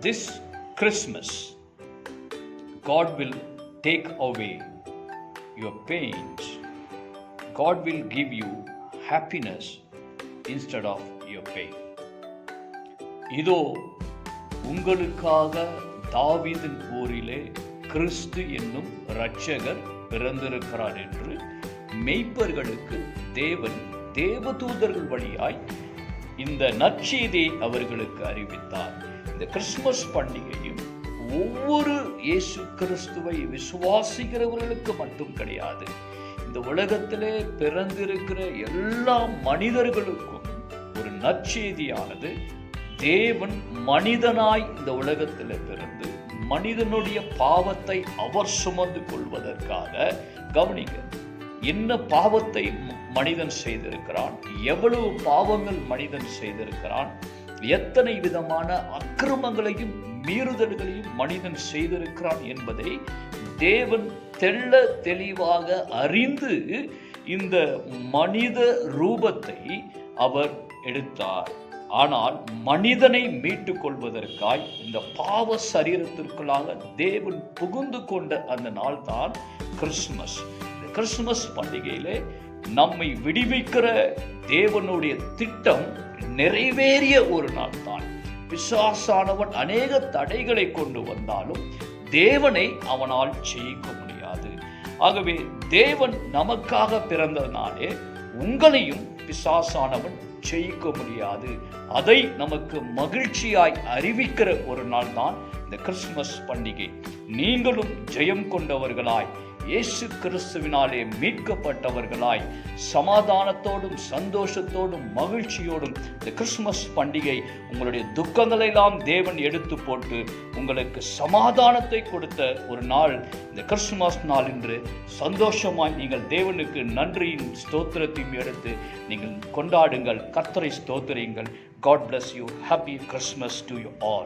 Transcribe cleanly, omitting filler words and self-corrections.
this Christmas, God will take away your pains. God will give you happiness instead of your pain. இதோ உங்களுக்காக தாவீதின் ஊரிலே கிறிஸ்து என்னும் இரட்சகர் பிறந்திருக்கிறார் என்று மெய்ப்பர்களுக்கு தேவன் தேவதூதர்கள் வழியாய் இந்த நற்செய்தியை அவர்களுக்கு அறிவித்தார். இந்த கிறிஸ்துமஸ் பண்டிகையும் ஒவ்வொரு இயேசு கிறிஸ்துவை விசுவாசிக்கிறவர்களுக்கு மட்டும் கிடையாது. இந்த உலகத்திலே பிறந்திருக்கிற எல்லா மனிதர்களுக்கும் ஒரு நற்செய்தியானது, தேவன் மனிதனாய் இந்த உலகத்தில் பிறந்து மனிதனுடைய பாவத்தை அவர் சுமந்து கொள்வதற்காக, கவனிங்க, என்ன பாவத்தை மனிதன் செய்திருக்கிறான், எவ்வளவு பாவங்கள் மனிதன் செய்திருக்கிறான், எத்தனை விதமான அக்கிரமங்களையும் மீறுதல்களையும் மனிதன் செய்திருக்கிறான் என்பதை தேவன் தெள்ள தெளிவாக அறிந்து இந்த மனித ரூபத்தை அவர் எடுத்தார். ஆனால் மனிதனை மீட்டுக் கொள்வதற்காய் இந்த பாவ சரீரத்திற்குள்ளாக தேவன் புகுந்து கொண்ட அந்த நாள் தான் கிறிஸ்துமஸ். இந்த கிறிஸ்துமஸ் பண்டிகையிலே நம்மை விடுவிக்கிற தேவனுடைய திட்டம் நிறைவேறிய ஒரு நாள் தான். பிசாசானவன் அநேக தடைகளை கொண்டு வந்தாலும் தேவனை அவனால் ஜெயிக்க முடியாது. ஆகவே தேவன் நமக்காக பிறந்ததனாலே உங்களையும் பிசாசானவன் ஜெயிக்க முடியாது. அதை நமக்கு மகிழ்ச்சியாய் அறிவிக்கிற ஒரு நாள் தான் இந்த கிறிஸ்துமஸ் பண்டிகை. நீங்களும் ஜெயம் கொண்டவர்களாய், இயேசு கிறிஸ்துவினாலே மீட்கப்பட்டவர்களாய், சமாதானத்தோடும் சந்தோஷத்தோடும் மகிழ்ச்சியோடும் இந்த கிறிஸ்துமஸ் பண்டிகை உங்களுடைய துக்கங்களெல்லாம் தேவன் எடுத்து போட்டு உங்களுக்கு சமாதானத்தை கொடுத்த ஒரு நாள் இந்த கிறிஸ்துமஸ் நாள் என்று சந்தோஷமாய் நீங்கள் தேவனுக்கு நன்றியின் ஸ்தோத்திரத்தையும் எடுத்து நீங்கள் கொண்டாடுங்கள். கர்த்தரை ஸ்தோத்திரியுங்கள். God bless you. Happy Christmas to you all.